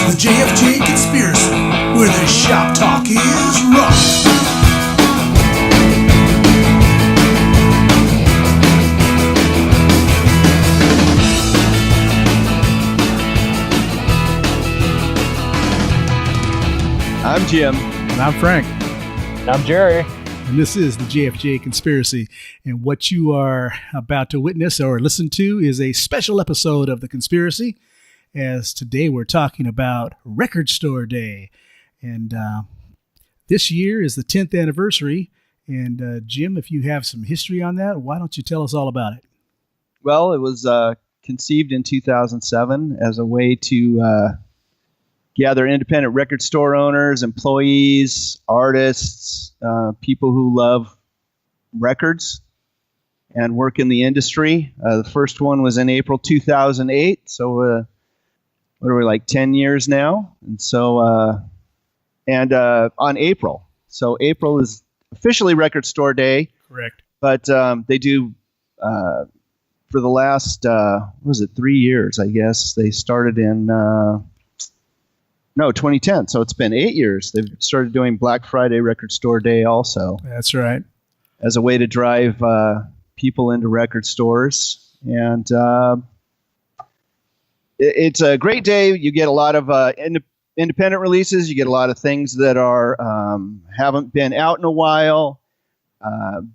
the JFJ Conspiracy, where the shop talk is rough. I'm Jim. And I'm Frank. And I'm Jerry. And this is the JFJ Conspiracy. And what you are about to witness or listen to is a special episode of The Conspiracy, as today we're talking about Record Store Day. And this year is the 10th anniversary. And Jim, if you have some history on that, why don't you tell us all about it? Well, it was conceived in 2007 as a way to gather independent record store owners, employees, artists, people who love records and work in the industry. The first one was in April 2008, so what are we, like 10 years now? And so, on April. So April is officially Record Store Day. Correct. But they do, for the last, 3 years, I guess. They started in... 2010. So it's been 8 years. They've started doing Black Friday Record Store Day also. That's right. As a way to drive people into record stores. And it's a great day. You get a lot of independent releases. You get a lot of things that are haven't been out in a while.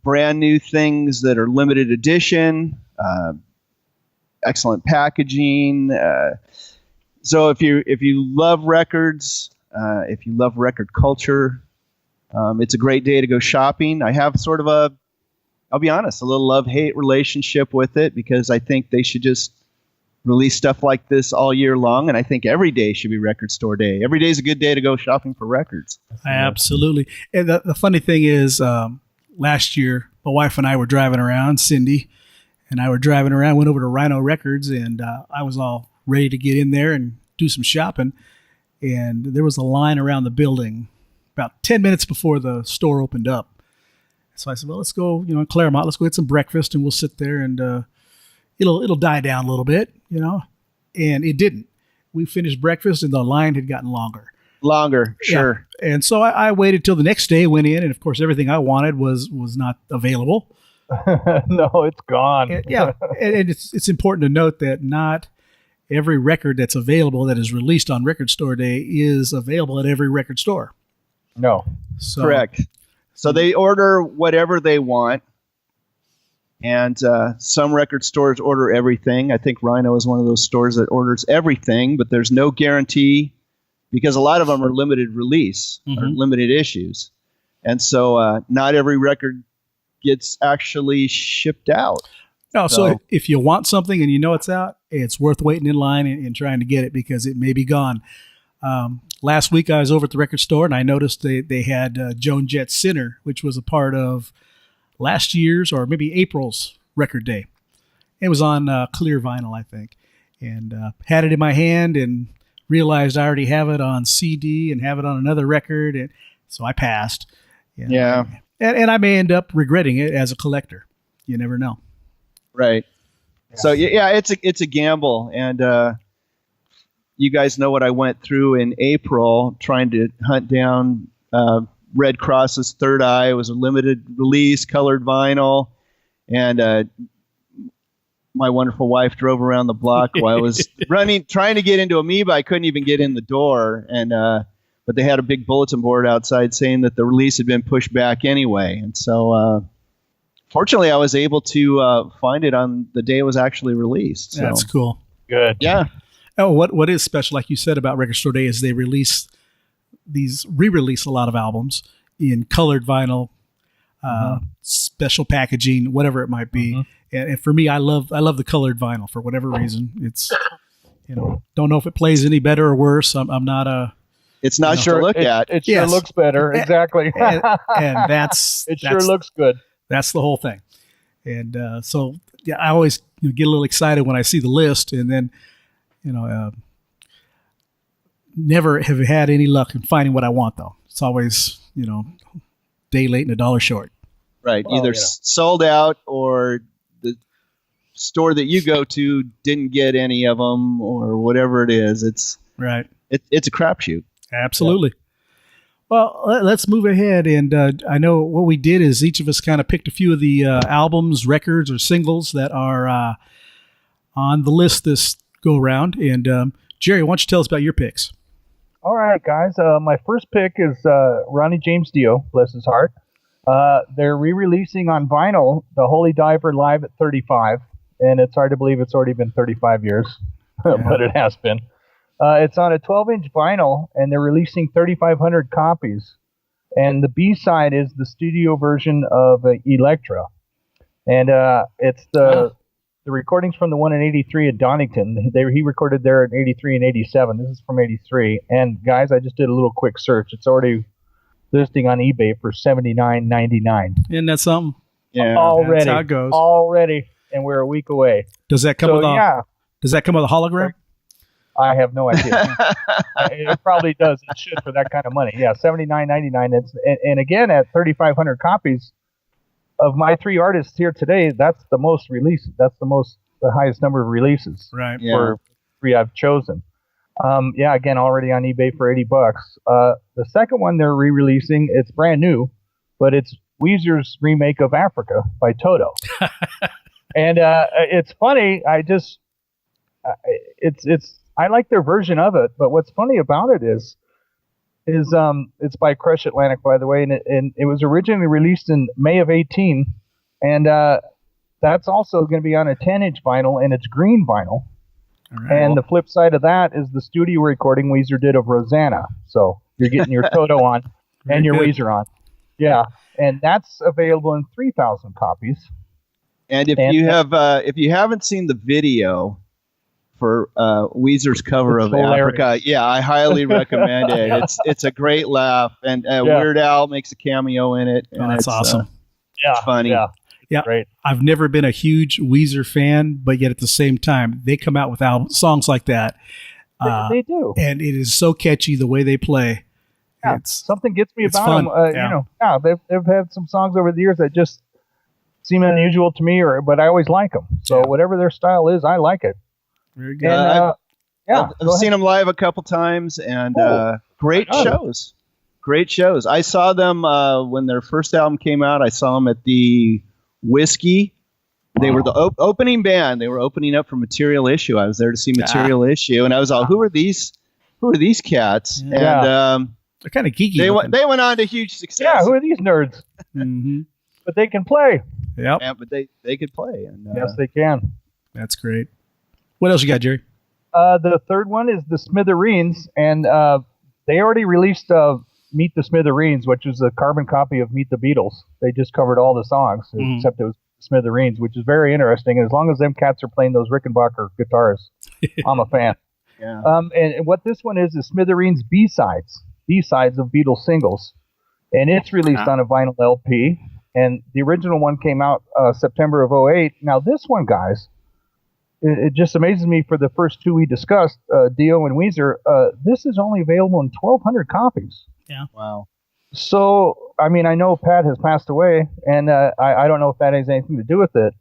Brand new things that are limited edition. Excellent packaging. So if you love records, if you love record culture, it's a great day to go shopping. I have sort of I'll be honest, a little love-hate relationship with it, because I think they should just release stuff like this all year long, and I think every day should be Record Store Day. Every day is a good day to go shopping for records. Absolutely. And the funny thing is, last year, my wife and I were driving around, Cindy and I were driving around, went over to Rhino Records, and I was all ready to get in there and do some shopping. And there was a line around the building about 10 minutes before the store opened up. So I said, well, let's go, in Claremont, let's go get some breakfast and we'll sit there and it'll die down a little bit, And it didn't. We finished breakfast and the line had gotten longer. Sure. Yeah. And so I waited till the next day, went in, and of course everything I wanted was not available. No, it's gone. And it's important to note that not every record that's available that is released on Record Store Day is available at every record store. No. Correct. So they order whatever they want, and some record stores order everything. I think Rhino is one of those stores that orders everything, but there's no guarantee, because a lot of them are limited release or limited issues. And so not every record gets actually shipped out. No, so if you want something and you know it's out, it's worth waiting in line and trying to get it, because it may be gone. Last week I was over at the record store and I noticed they had Joan Jett's Sinner, which was a part of last year's or maybe April's record day. It was on clear vinyl, I think, and had it in my hand and realized I already have it on CD and have it on another record, and so I passed. Yeah. And I may end up regretting it as a collector. You never know. Right. Yeah. So yeah, it's a gamble, and you guys know what I went through in April trying to hunt down Red Cross's Third Eye. It was a limited release, colored vinyl, and my wonderful wife drove around the block while I was trying to get into Amoeba. I couldn't even get in the door, and but they had a big bulletin board outside saying that the release had been pushed back anyway, and so. Fortunately, I was able to find it on the day it was actually released. So. That's cool. Good. Yeah. Oh, what is special, like you said, about Record Store Day is they re-release a lot of albums in colored vinyl, special packaging, whatever it might be. And for me, I love the colored vinyl for whatever reason. It's don't know if it plays any better or worse. I'm not a. It's not sure to look at. It sure looks better. Exactly. and that's sure looks good. That's the whole thing. And so, yeah, I always get a little excited when I see the list, and then, never have had any luck in finding what I want, though. It's always, day late and a dollar short. Right. Well, either sold out or the store that you go to didn't get any of them or whatever it is. It's right. it's a crapshoot. Absolutely. Well, let's move ahead. And I know what we did is each of us kind of picked a few of the albums, records, or singles that are on the list this go around. And Jerry, why don't you tell us about your picks? All right, guys. My first pick is Ronnie James Dio, bless his heart. They're re-releasing on vinyl The Holy Diver Live at 35. And it's hard to believe it's already been 35 years, but it has been. It's on a 12-inch vinyl, and they're releasing 3,500 copies. And the B-side is the studio version of Electra. And it's the recordings from the one in 83 at Donington. He recorded there in 83 and 87. This is from 83. And, guys, I just did a little quick search. It's already listing on eBay for $79.99. Isn't that something? Yeah, already. That's how it goes. Already. And we're a week away. Does that come with Does that come with a hologram? I have no idea. It probably does. It should for that kind of money. Yeah, $79.99. And again, at 3,500 copies of my three artists here today, that's the most releases. That's the highest number of releases. Right. For three I've chosen. Again, already on eBay for $80. The second one they're re-releasing, it's brand new, but it's Weezer's remake of Africa by Toto. And it's funny. I like their version of it, but what's funny about it is it's by Crush Atlantic, by the way, and it was originally released in May of 18, and that's also going to be on a 10-inch vinyl, and it's green vinyl. Right. And the flip side of that is the studio recording Weezer did of Rosanna. So you're getting your Toto on and your Weezer on. Yeah, and that's available in 3,000 copies. And if you haven't seen the video for Weezer's cover of hilarious. Africa, I highly recommend it. It's a great laugh, and Weird Al makes a cameo in it. And that's awesome. It's funny. Yeah, great. I've never been a huge Weezer fan, but yet at the same time, they come out with songs like that. They do, and it is so catchy the way they play. Yeah, something gets me about them. They've had some songs over the years that just seem unusual to me, but I always like them. So whatever their style is, I like it. Very good. And, I've seen them live a couple times, and great shows. Great shows. I saw them when their first album came out. I saw them at the Whiskey. They were the opening band. They were opening up for Material Issue. I was there to see Material Issue, and I was all, who are these cats? Yeah. And they're kind of geeky. They went on to huge success. Yeah, who are these nerds? Mm-hmm. But they can play. Yep. Yeah, but they could play. And, yes, they can. That's great. What else you got, Jerry? The third one is the Smithereens, and they already released Meet the Smithereens, which is a carbon copy of Meet the Beatles. They just covered all the songs, except it was Smithereens, which is very interesting. And as long as them cats are playing those Rickenbacker guitars, I'm a fan. Yeah. And what this one is Smithereens B-sides of Beatles singles. And it's released on a vinyl LP. And the original one came out September of 2008. Now this one, guys, it just amazes me for the first two we discussed, Dio and Weezer, this is only available in 1,200 copies. Yeah. Wow. So, I mean, I know Pat has passed away, and I don't know if that has anything to do with it.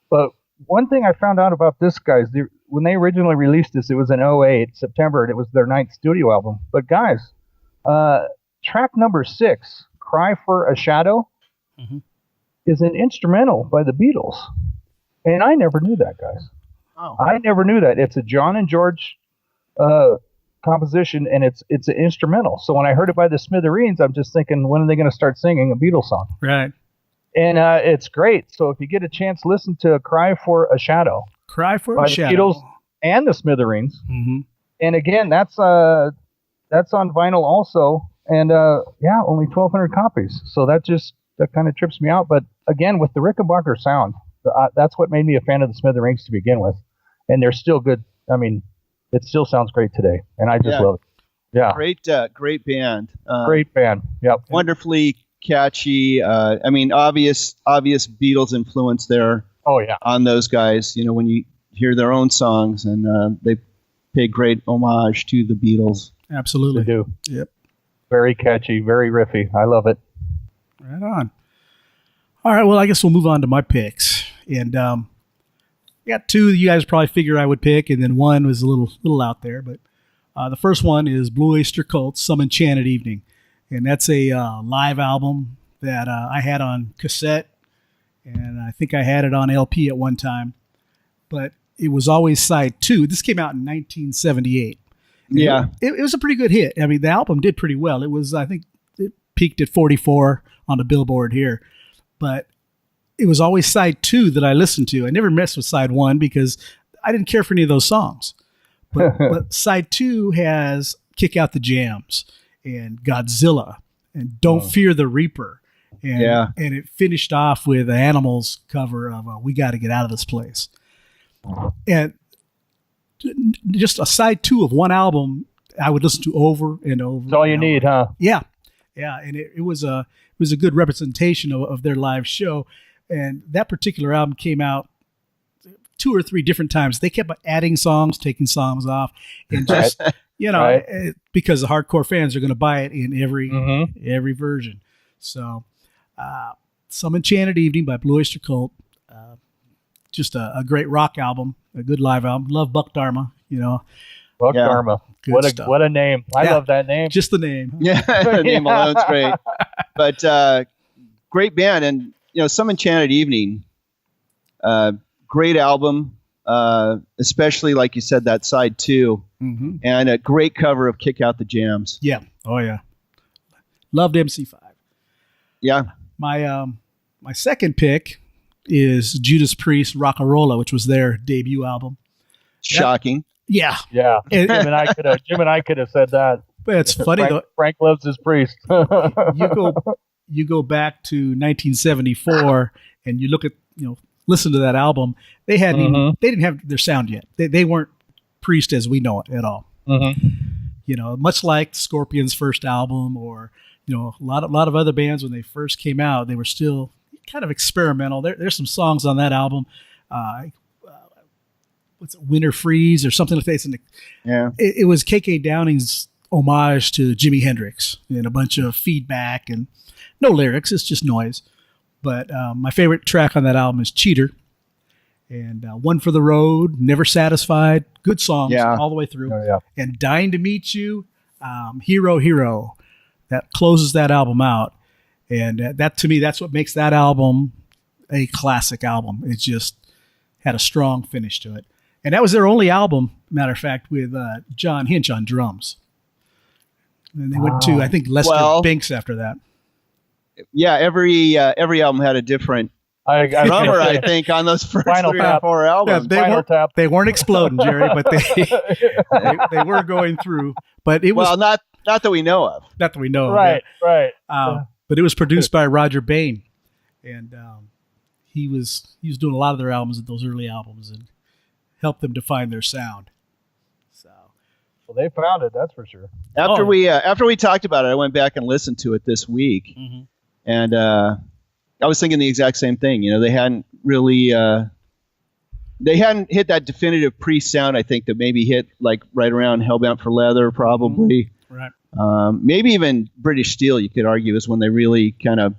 But one thing I found out about this, guys, when they originally released this, it was in 2008, September, and it was their 9th studio album. But, guys, track number 6, Cry for a Shadow, is an instrumental by the Beatles. And I never knew that, guys. Oh. I never knew that. It's a John and George composition, and it's an instrumental. So when I heard it by the Smithereens, I'm just thinking, when are they going to start singing a Beatles song? Right. And it's great. So if you get a chance, listen to Cry for a Shadow. Cry for by a the Shadow. Beatles and the Smithereens. Mm-hmm. And again, that's on vinyl also. And only 1,200 copies. So that kind of trips me out. But again, with the Rickenbacker sound, that's what made me a fan of the Smithereens to begin with. And they're still good. I mean, it still sounds great today, and I just love it. Yeah, great band. Great band. Yep. Wonderfully catchy. I mean, obvious Beatles influence there. Oh yeah. On those guys, you know, when you hear their own songs, and they pay great homage to the Beatles. Absolutely. They do. Yep. Very catchy, very riffy. I love it. Right on. All right. Well, I guess we'll move on to my picks, and I got two that you guys probably figure I would pick, and then one was a little out there. But The first one is Blue Oyster Cult's Some Enchanted Evening. And that's a live album that I had on cassette, and I think I had it on LP at one time. But it was always side 2. This came out in 1978. Yeah. It was a pretty good hit. I mean, the album did pretty well. It was, I think, it peaked at 44 on the Billboard here. But it was always side 2 that I listened to. I never messed with side 1 because I didn't care for any of those songs. But side 2 has Kick Out the Jams and Godzilla and Don't Fear the Reaper. And it finished off with the Animals cover of We Got to Get Out of This Place. And just a side 2 of one album I would listen to over and over. That's all you need, huh? Yeah. And it was a good representation of their live show. And that particular album came out 2 or 3 different times. They kept adding songs, taking songs off, and just because the hardcore fans are going to buy it in every version. So, Some Enchanted Evening by Blue Oyster Cult, just a great rock album, a good live album. Love Buck Dharma, Buck Dharma. What a name! I love that name. Just the name. Yeah, the name alone's great. But great band, and Some Enchanted Evening. Great album, especially like you said, that side 2, and a great cover of Kick Out the Jams. Yeah. Oh yeah. Loved MC5. Yeah. My second pick is Judas Priest Rock'n'Rolla, which was their debut album. Shocking. Yeah. Yeah. Jim and I could have said that. But it's funny though. Frank loves his Priest. you go back to 1974 and you look at, listen to that album. They didn't have their sound yet. They weren't Priest as we know it at all. Much like Scorpion's first album, or a lot of other bands when they first came out, they were still kind of experimental. There's some songs on that album. What's it, Winter Freeze or something like that. It was KK Downing's homage to Jimi Hendrix and a bunch of feedback and no lyrics. It's just noise. But my favorite track on that album is Cheater, and One for the Road, Never Satisfied, good songs all the way through. And Dying to Meet You, Hero, Hero, that closes that album out. And that to me, that's what makes that album a classic album. It just had a strong finish to it. And that was their only album, matter of fact, with John Hinch on drums. And they went to, I think, Lester Binks after that. Yeah, every album had a different drummer, I think, on those first 3 or 4 albums. Yeah, they weren't exploding, Jerry, but they were going through. But it was not that we know of. Not that we know of. Right. But it was produced by Roger Bain, and he was doing a lot of their albums, those early albums, and helped them define their sound. So, well, they found it, that's for sure. After we talked about it, I went back and listened to it this week. And I was thinking the exact same thing. They hadn't really hit that definitive Priest sound. I think that maybe hit like right around Hellbound for Leather, probably. Right. Maybe even British Steel, you could argue, is when they really kind of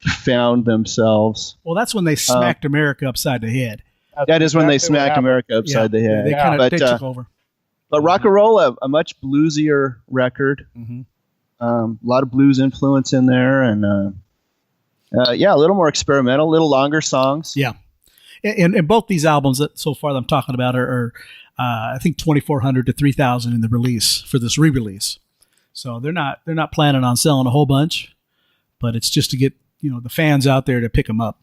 found themselves. Well, that's when they smacked America upside the head. That is when they smacked America upside the head. They took over. But Rock'n'Rolla, a much bluesier record. A lot of blues influence in there, and a little more experimental, a little longer songs. Yeah, and both these albums that so far that I'm talking about are I think 2,400 to 3,000 in the release for this re-release. So they're not planning on selling a whole bunch, but it's just to get the fans out there to pick them up.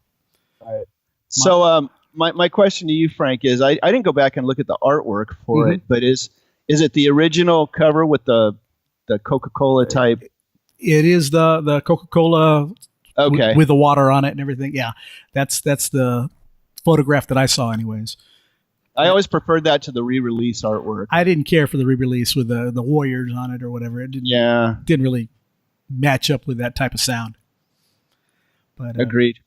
Right. So my question to you, Frank, is I didn't go back and look at the artwork for it, but is it the original cover with the Coca-Cola type? It is the Coca-Cola with the water on it and everything. Yeah, that's the photograph that I saw anyways. I always preferred that to the re-release artwork. I didn't care for the re-release with the Warriors on it or whatever. It didn't really match up with that type of sound. But agreed.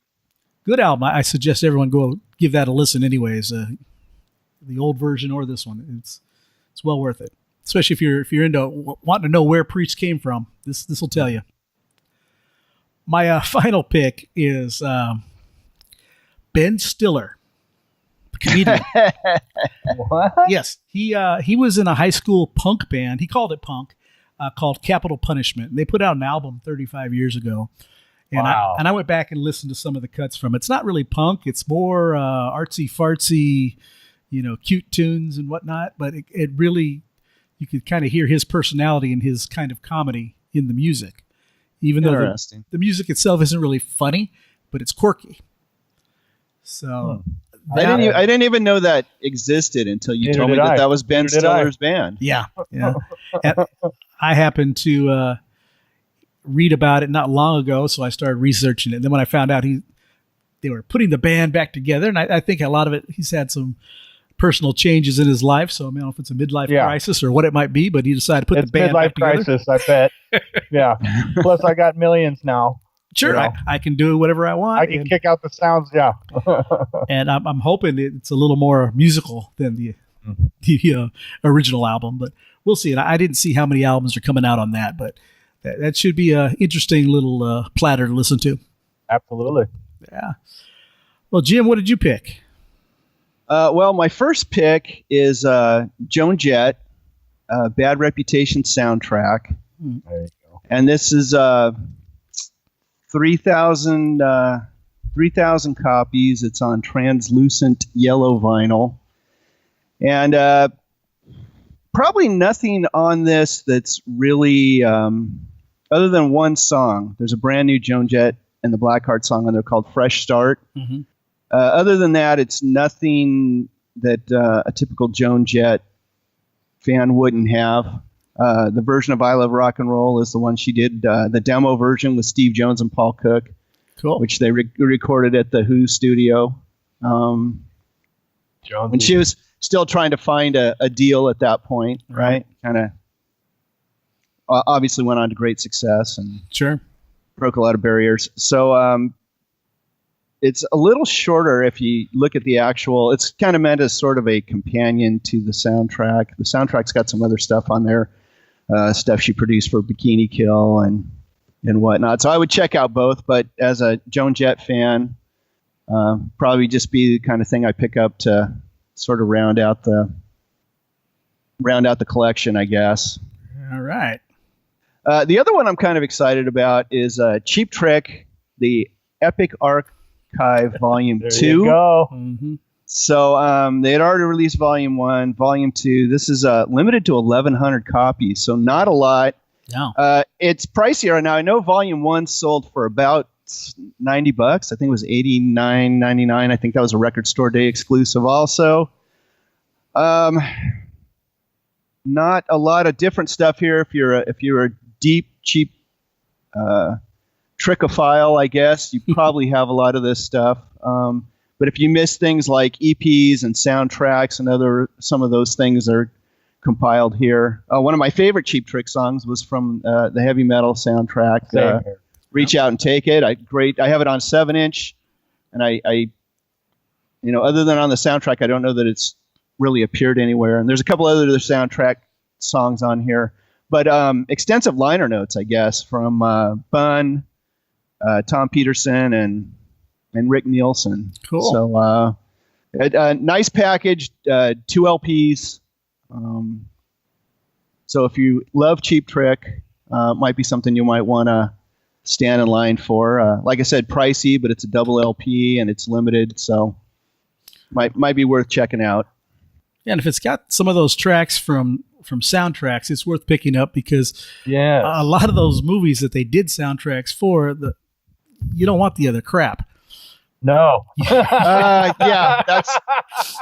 Good album. I suggest everyone go give that a listen anyways. The old version or this one. It's well worth it. Especially if you're into wanting to know where Priest came from. This will tell you. My final pick is Ben Stiller, comedian. What? Yes, he was in a high school punk band. He called it punk, called Capital Punishment. And they put out an album 35 years ago. And Wow. I went back and listened to some of the cuts from it. It's not really punk. It's more artsy fartsy, cute tunes and whatnot. But it really, you could kind of hear his personality and his kind of comedy in the music, even though the music itself isn't really funny, but it's quirky. So I didn't even know that existed until you told me that was Ben Stiller's band. Yeah. And I happened to read about it not long ago, so I started researching it. And then when I found out they were putting the band back together, and I think a lot of it, he's had some personal changes in his life. So I don't know if it's a midlife crisis or what it might be, but he decided to put the band back together. It's midlife crisis, I bet. Yeah. Plus, I got millions now. Sure, I can do whatever I want. I can kick out the sounds, yeah. And I'm hoping it's a little more musical than the original album, but we'll see. And I didn't see how many albums are coming out on that, but that should be an interesting little platter to listen to. Absolutely. Yeah. Well, Jim, what did you pick? Well, my first pick is Joan Jett, Bad Reputation soundtrack. There you go. And this is 3,000 copies. It's on translucent yellow vinyl. And probably nothing on this that's really, other than one song. There's a brand new Joan Jett and the Blackheart song on there called Fresh Start. Mm-hmm. Other than that, it's nothing that a typical Joan Jett fan wouldn't have. The version of I Love Rock and Roll is the one she did, the demo version with Steve Jones and Paul Cook, cool, which they recorded at the Who studio. When she was still trying to find a deal at that point, right? Kind of obviously went on to great success and sure broke a lot of barriers. So it's a little shorter if you look at the actual. It's kind of meant as sort of a companion to the soundtrack. The soundtrack's got some other stuff on there, stuff she produced for Bikini Kill and whatnot. So I would check out both. But as a Joan Jett fan, probably just be the kind of thing I pick up to sort of round out the collection, I guess. All right. The other one I'm kind of excited about is Cheap Trick, the Epic Archive Volume 2. There you go. Mm-hmm. So they had already released Volume 1. Volume 2, this is limited to 1,100 copies, so not a lot. No. It's pricier. Now, I know Volume 1 sold for about $90. I think it was $89.99. I think that was a Record Store Day exclusive also. Not a lot of different stuff here. If you're a deep, cheap trickophile, I guess, you probably have a lot of this stuff. But if you miss things like EPs and soundtracks and some of those things are compiled here. One of my favorite Cheap Trick songs was from the heavy metal soundtrack. Reach Out and Take It. I have it on 7-inch, and I other than on the soundtrack, I don't know that it's really appeared anywhere. And there's a couple other soundtrack songs on here, but extensive liner notes, I guess, from Bunn, Tom Peterson, and Rick Nielsen. Cool. So a nice package, 2 LPs. So if you love Cheap Trick, might be something you might want to stand in line for. Like I said, pricey, but it's a double LP and it's limited, so might be worth checking out. Yeah, and if it's got some of those tracks from soundtracks, it's worth picking up because a lot of those movies that they did soundtracks for, you don't want the other crap. No. Yeah,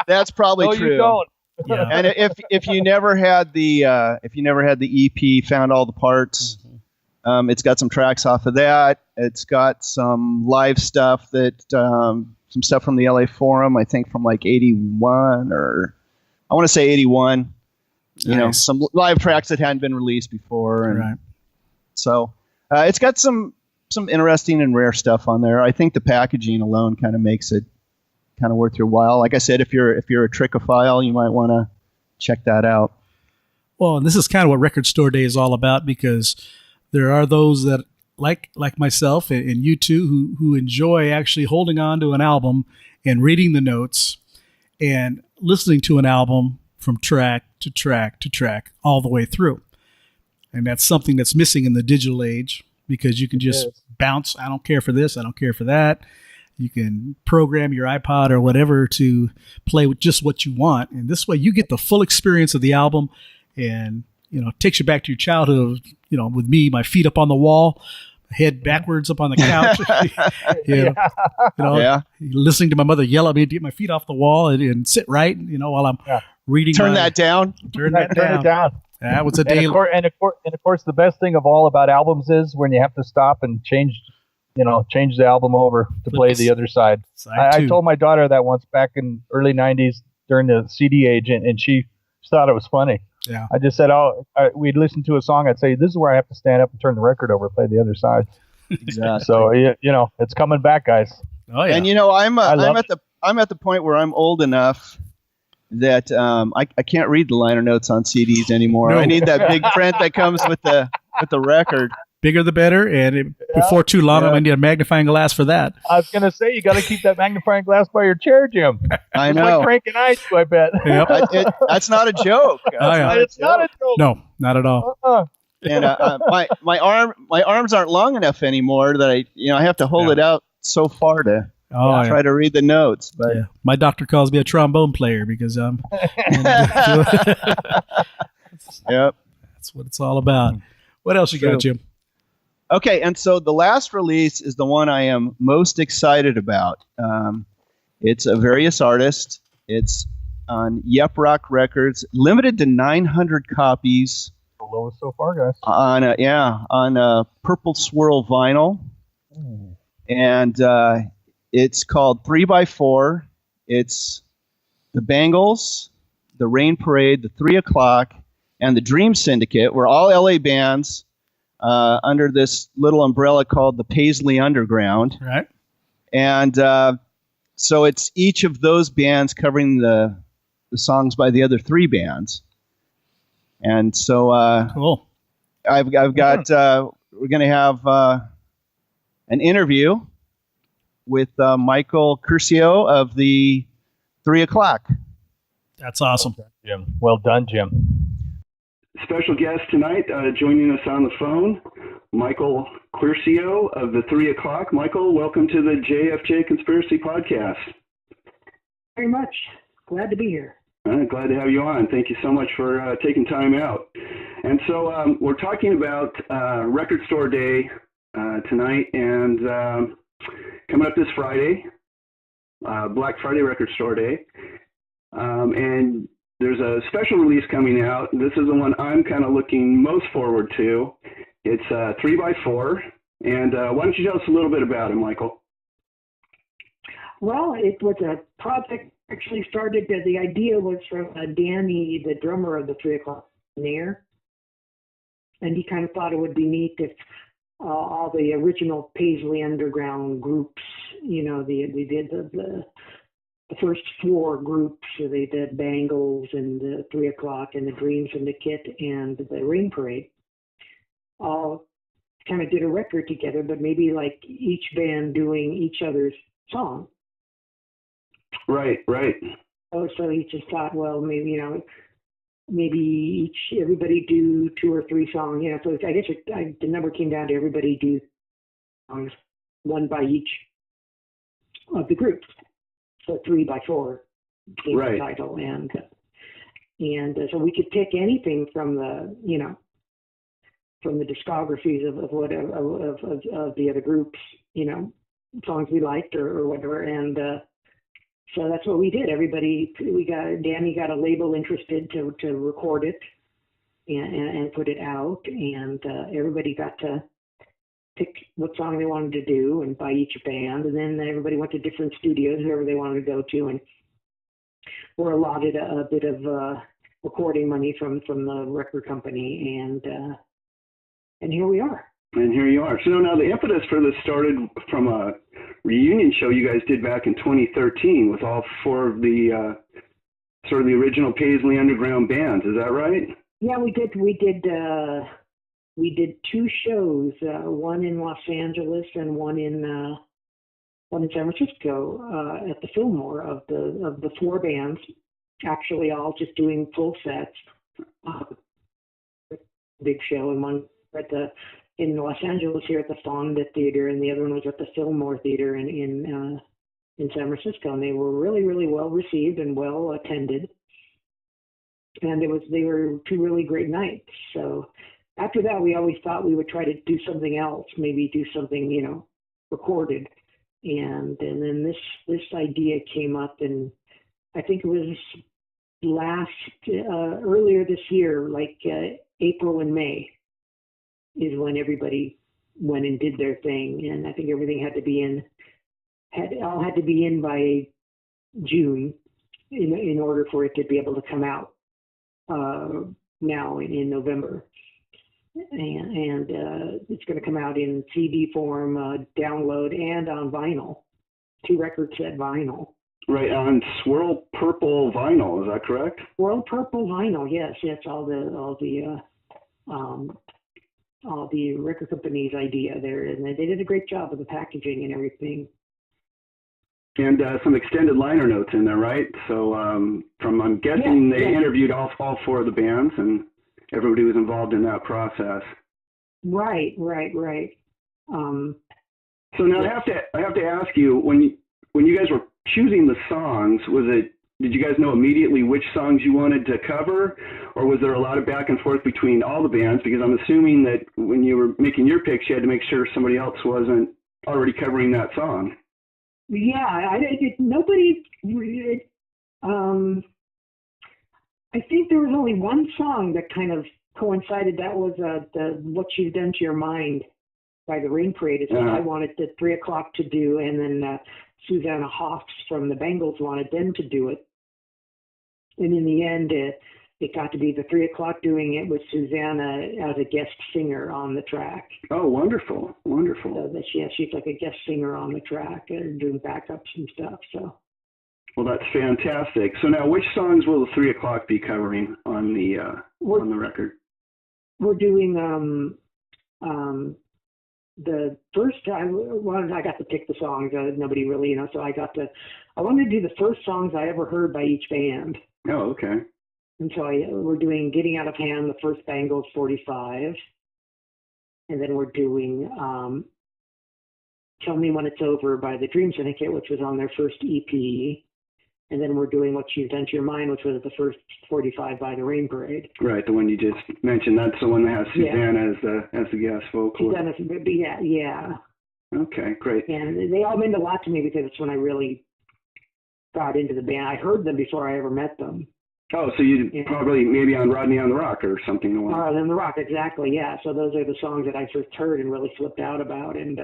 that's probably true. You don't. Yeah. And if you never had the EP, found all the parts, it's got some tracks off of that. It's got some live stuff some stuff from the LA Forum, I think from like 81 or I want to say 81. Nice. Some live tracks that hadn't been released before. And right. So it's got some interesting and rare stuff on there. I think the packaging alone kind of makes it kind of worth your while. Like I said, if you're a trickophile, you might want to check that out. Well, and this is kind of what Record Store Day is all about, because there are those that like myself and you too who enjoy actually holding on to an album and reading the notes and listening to an album from track to track to track all the way through. And that's something that's missing in the digital age, because you can just bounce. I don't care for this. I don't care for that. You can program your iPod or whatever to play with just what you want. And this way you get the full experience of the album, and, it takes you back to your childhood, with me, my feet up on the wall, head backwards up on the couch, listening to my mother yell at me to get my feet off the wall and sit right, while I'm reading. Turn that down. Turn it down. That was a day. And of course, the best thing of all about albums is when you have to stop and change the album over to play the other side. I told my daughter that once back in early 90s during the CD age, and she thought it was funny. Yeah. I just said, we'd listen to a song. I'd say, this is where I have to stand up and turn the record over, play the other side. Exactly. So, it's coming back, guys. Oh, yeah. And, I'm at the point where I'm old enough that I can't read the liner notes on CDs anymore. No. I need that big print that comes with the record. Bigger the better, and before too long, I'm going to need a magnifying glass for that. I was going to say, you got to keep that magnifying glass by your chair, Jim. I know. Like cranking ice, I bet. Yep. That's not a joke. It's not a joke. No, not at all. And my arms aren't long enough anymore that I have to hold it out so far to try to read the notes. But my doctor calls me a trombone player because Yep. That's what it's all about. What else you got, Jim? Okay, and so the last release is the one I am most excited about. It's a various artist. It's on Yep Rock Records, limited to 900 copies. The lowest so far, guys. On a Purple Swirl vinyl. And it's called 3x4. It's the Bangles, the Rain Parade, the 3 O'Clock, and the Dream Syndicate. We're all LA bands under this little umbrella called the Paisley Underground. Right. And so it's each of those bands covering the songs by the other 3 bands. And so cool. I've got we're going to have an interview with Michael Quercio of the 3 O'Clock. That's awesome. Jim. Well done, Jim. Special guest tonight, joining us on the phone, Michael Quercio of the 3 O'Clock. Michael, welcome to the JFJ Conspiracy Podcast. Very much. Glad to be here. Glad to have you on. Thank you so much for taking time out. And so we're talking about Record Store Day tonight, and coming up this Friday, Black Friday Record Store Day. And there's a special release coming out. This is the one I'm kind of looking most forward to. It's 3x4. And why don't you tell us a little bit about it, Michael? Well, it was a project actually started, the idea was from Danny, the drummer of the 3 O'Clock Near. And he kind of thought it would be neat if all the original Paisley Underground groups, they did the first 4 groups. So they did Bangles and the 3 O'Clock and the Dream Syndicate and the Rain Parade. All kind of did a record together, but maybe like each band doing each other's song. Right. So he just thought, well, maybe, maybe everybody do 2 or 3 songs. So I guess the number came down to everybody do songs, 1 by each of the groups. So 3x4 became the title, and so we could pick anything from the from the discographies of whatever of the other groups, songs we liked or whatever, and so that's what we did. Danny got a label interested to record it and put it out, and everybody got to pick what song they wanted to do and by each band, and then everybody went to different studios, whoever they wanted to go to, and were allotted a bit of recording money from the record company, and here we are. And here you are. So now the impetus for this started from a reunion show you guys did back in 2013 with all 4 of the sort of the original Paisley Underground bands. Is that right? Yeah, we did 2 shows, one in Los Angeles and one in one in San Francisco at the Fillmore of the four bands, actually all just doing full sets. Big show, and one at the in Los Angeles here at the Fonda Theater, and the other one was at the Fillmore Theater in San Francisco, and they were really, really well received and well attended. And they were two really great nights. So after that, we always thought we would try to do something else, maybe do something, recorded. And then this idea came up, and I think it was earlier this year, like April and May, is when everybody went and did their thing, and I think everything had to be in by June in order for it to be able to come out now in November, and it's going to come out in CD form, download, and on vinyl, 2 record set vinyl. Right, on Swirl Purple vinyl, is that correct? Swirl Purple vinyl, yes, all the record company's idea there, and they did a great job of the packaging and everything. And some extended liner notes in there, right? So I'm guessing they interviewed all 4 of the bands, and everybody was involved in that process. Right. So now I have to ask you, when you guys were choosing the songs, did you guys know immediately which songs you wanted to cover, or was there a lot of back and forth between all the bands? Because I'm assuming that when you were making your picks, you had to make sure somebody else wasn't already covering that song. Yeah, nobody. I think there was only one song that kind of coincided. That was the "What You've Done to Your Mind" by the Rain Parade. Is what I wanted the 3 o'clock to do, and then Susanna Hawks from the Bengals wanted them to do it. And in the end, it got to be the 3 o'clock doing it with Susanna as a guest singer on the track. Oh, wonderful. So that she's like a guest singer on the track, doing backups and stuff. So. Well, that's fantastic. So now, which songs will the 3 o'clock be covering on the record? We're doing the first time. I got to pick the songs. Nobody really, so I wanted to do the first songs I ever heard by each band. Oh, okay. And so we're doing "Getting Out of Hand," the first Bangles 45, and then we're doing "Tell Me When It's Over" by the Dream Syndicate, which was on their first EP. And then we're doing "What You've Done to Your Mind," which was the first 45 by the Rain Parade. Right, the one you just mentioned. That's the one that has Susanna as the guest vocalist. Yeah. Okay, great. And they all meant a lot to me because it's when I really got into the band. I heard them before I ever met them. Oh, so you probably maybe on Rodney on the Rock or something. On the Rock, exactly. Yeah. So those are the songs that I first heard and really flipped out about, and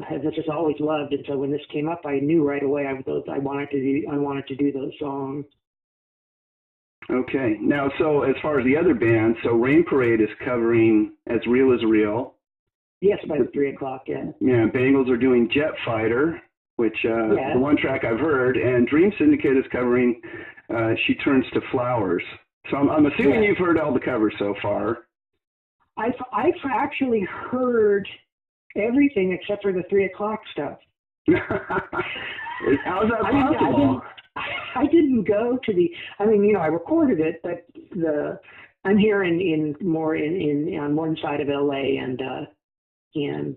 have just always loved. And so when this came up, I knew right away I wanted to do those songs. Okay. Now, so as far as the other bands, so Rain Parade is covering "As Real as Real." Yes, by the 3 o'clock. Yeah. Yeah. Bengals are doing "Jet Fighter," which the one track I've heard, and Dream Syndicate is covering "She Turns to Flowers." So I'm assuming you've heard all the covers so far. I've actually heard everything except for the 3 o'clock stuff. How's that possible? I didn't go to the. I recorded it, but I'm here in on one side of LA, and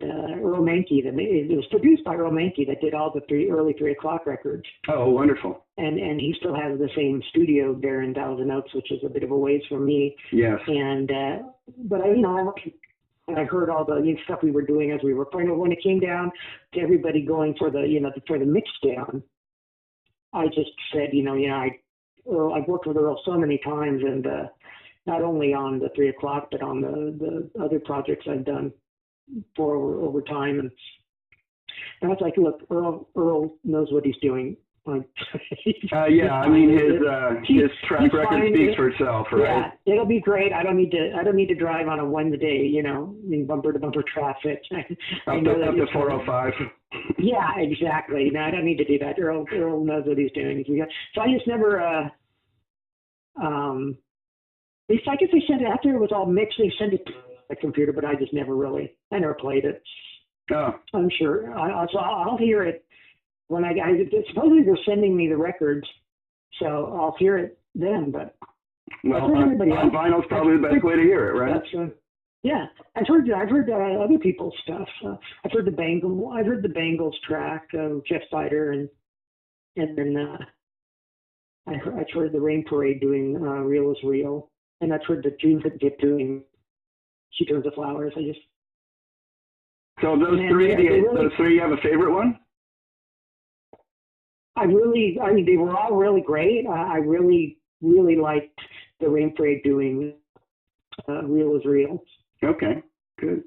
Earl Mankey. It was produced by Earl Mankey that did all the early 3 o'clock records. Oh, wonderful! And he still has the same studio there in Thousand Oaks, which is a bit of a ways from me. Yes. And but I heard all the stuff we were doing as we were playing. When it came down to everybody going for the mix down, I just said, I've worked with Earl so many times, and not only on the 3 o'clock, but on the other projects I've done for over time. And I was like, look, Earl knows what he's doing. His track record speaks for itself, right? Yeah, it'll be great. I don't need to drive on a Wednesday, in bumper to bumper traffic. Up to 405. Yeah, exactly. No, I don't need to do that. Earl knows what he's doing. So I just never. I guess they sent it after it was all mixed. They sent it to the computer, but I never played it. Oh, I'm sure. So I'll hear it when I supposedly they're sending me the records, so I'll hear it then. But well, I've heard everybody on else. vinyl's probably the best way to hear it, right? Yeah, I've heard other people's stuff. I've heard the Bangles track of Jeff Fighter, and then I've heard the Rain Parade doing Real is Real, and I've heard the June Dip doing She Turns the Flowers. So of those three, those three, you have a favorite one? I mean, they were all really great. I really liked the Rain Parade doing Real is Real. Okay, good.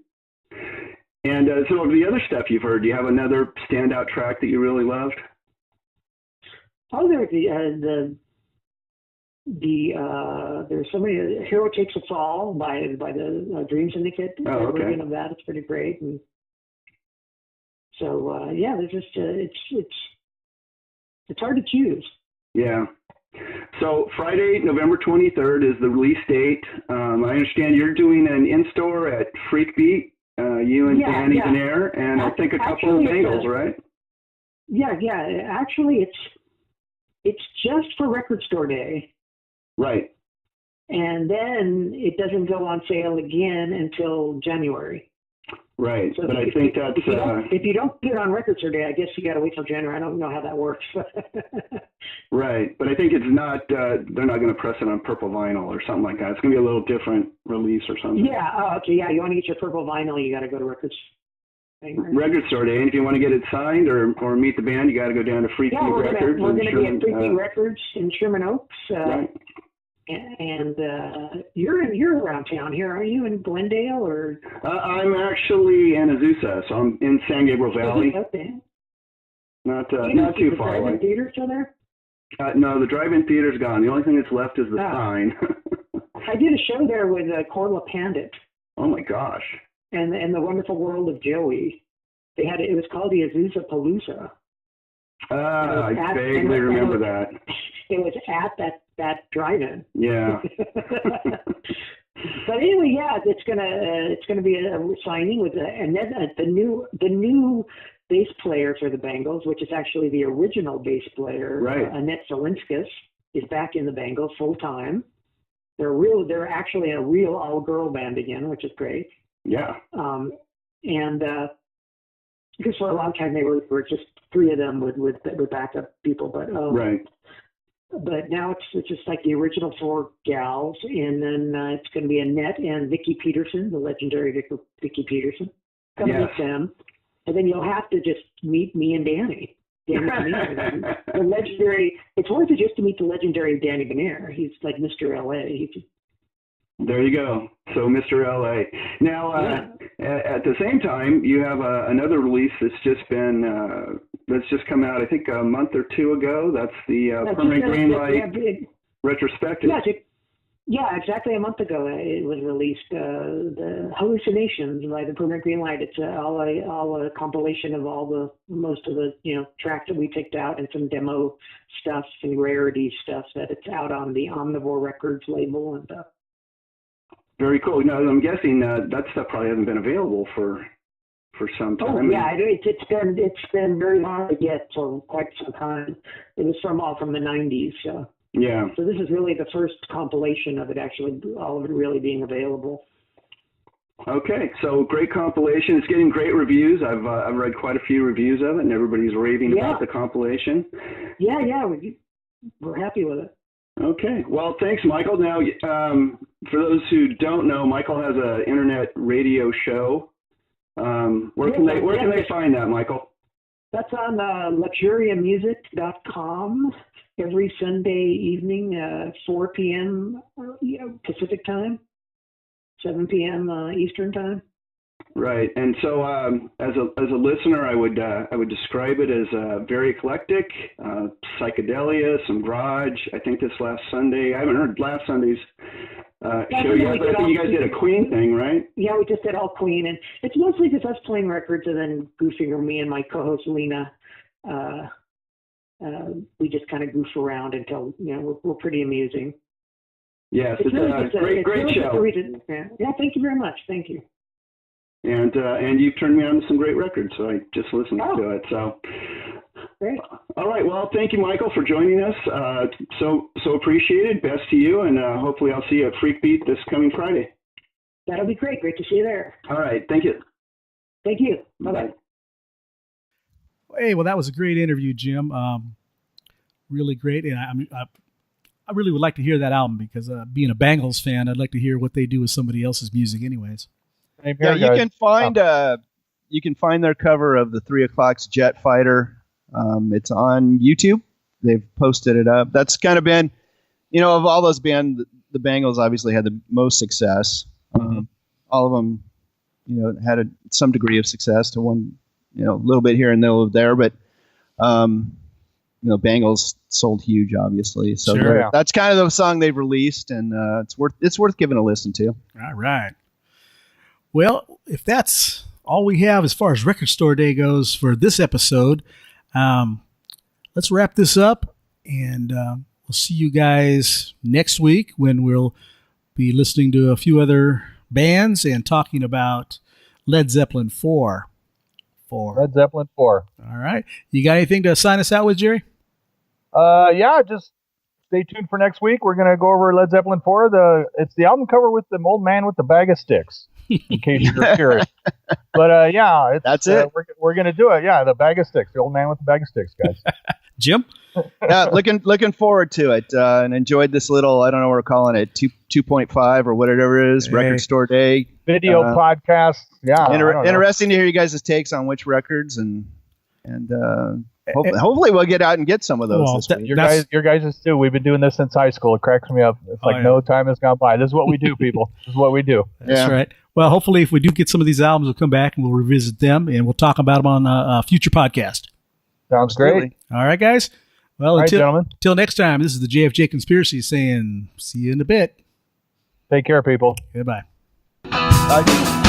And so of the other stuff you've heard, do you have another standout track that you really loved? Oh, there's there's somebody, Hero Takes a Fall by the Dream Syndicate. Oh, okay. Version of that, it's pretty great. And so yeah, there's just it's hard to choose. Yeah. So Friday, November 23rd is the release date. I understand you're doing an in-store at Freak Beat, you and Danny Benair, and I think a couple of Bangles, right? Yeah. Actually, it's just for Record Store Day. Right. And then it doesn't go on sale again until January. Right, so but I think that's... If you don't get it on Record Store Day, I guess you got to wait till January. I don't know how that works. Right, but I think it's not, they're not going to press it on purple vinyl or something like that. It's going to be a little different release or something. Yeah, okay, yeah, you want to get your purple vinyl, you got to go to Record Store Day. Record Store Day, and if you want to get it signed or meet the band, you got to go down to Freak Beat Records. We're going to be at Freak Beat Records in Sherman Oaks. Right. And you're around town here, are you, in Glendale or? I'm actually in Azusa, so I'm in San Gabriel Valley. Okay. Not too far away. Is the drive-in theater still there? No, the drive-in theater's gone. The only thing that's left is the sign. I did a show there with Corla Pandit. Oh my gosh. And the Wonderful World of Joey. It was called the Azusa Palooza. I vaguely remember that. It was at that drive-in. Yeah. But anyway, yeah, it's gonna be a signing with the new bass player for the Bangles, which is actually the original bass player, right. Annette Zelinskas, is back in the Bangles full time. They're actually a real all-girl band again, which is great. Yeah. And because for a long time they were just three of them with backup people, but right. But now it's just like the original four gals, and then it's going to be Annette and Vicki Peterson, the legendary Vicki Peterson, coming with them, and then you'll have to just meet me and Danny. The legendary. It's worth it just to meet the legendary Danny Benair. He's like Mr. L.A. There you go. So Mr. LA. Now, at the same time, you have another release that's just come out, I think a month or two ago. That's the Permanent Green Light retrospective. Yeah, exactly a month ago it was released. The Hallucinations by the Permanent Green Light. It's all a compilation of most of the tracks that we picked out and some demo stuff and rarity stuff that it's out on the Omnivore Records label and. Very cool. Now, I'm guessing that stuff probably hasn't been available for some time. Oh yeah, it's been very hard to get for quite some time. It was all from the '90s. So. Yeah. So this is really the first compilation of it, actually, all of it really being available. Okay, so great compilation. It's getting great reviews. I've read quite a few reviews of it, and everybody's raving about the compilation. Yeah, we're happy with it. Okay. Well, thanks, Michael. Now, for those who don't know, Michael has an internet radio show. Where can they find that, Michael? That's on luxuriamusic.com every Sunday evening, 4 p.m. Pacific time, 7 p.m. Eastern time. Right, and so as a listener, I would describe it as very eclectic, psychedelia, some garage. I think this last Sunday, I haven't heard last Sunday's show yet, but I think you guys did a Queen thing, right? Yeah, we just did all Queen, and it's mostly just us playing records, and then goofing, or me and my co-host Lena. We just kind of goof around until we're pretty amusing. Yes, it's a great show. Yeah, thank you very much. Thank you. And you've turned me on to some great records, so I just listened to it. So, Great. all right. Well, thank you, Michael, for joining us. So appreciated. Best to you, and hopefully I'll see you at Freak Beat this coming Friday. That'll be great. Great to see you there. All right. Thank you. Thank you. Bye-bye. Hey, well, that was a great interview, Jim. Really great, and I really would like to hear that album because being a Bangles fan, I'd like to hear what they do with somebody else's music, anyways. Yeah, you can find their cover of the 3 O'Clock's Jet Fighter. It's on YouTube. They've posted it up. That's kind of been, of all those bands, the Bangles obviously had the most success. All of them, had some degree of success to one, a little bit here and a little there, but Bangles sold huge, obviously. So Sure. that's kind of the song they've released, and it's worth giving a listen to. All right. Well, if that's all we have as far as Record Store Day goes for this episode, let's wrap this up, and we'll see you guys next week when we'll be listening to a few other bands and talking about Led Zeppelin 4. Led Zeppelin 4. All right. You got anything to sign us out with, Jerry? Yeah, just stay tuned for next week. We're going to go over Led Zeppelin 4. It's the album cover with the old man with the bag of sticks, in case you're curious. But yeah, that's it. We're going to do it. Yeah, the bag of sticks, the old man with the bag of sticks, guys. Jim? Yeah, looking forward to it, and enjoyed this little, I don't know what we're calling it, 2.5 or whatever it is, Record Store Day. Video podcast. Yeah. Interesting to hear you guys' takes on which records, and hopefully we'll get out and get some of those this week. Your guys too. We've been doing this since high school. It cracks me up. It's no time has gone by. This is what we do, people. This is what we do. That's right. Well, hopefully if we do get some of these albums, we'll come back and we'll revisit them, and we'll talk about them on a future podcast. Sounds great. All right, guys. Well, gentlemen. Until next time, this is the JFJ Conspiracy saying see you in a bit. Take care, people. Goodbye. Bye.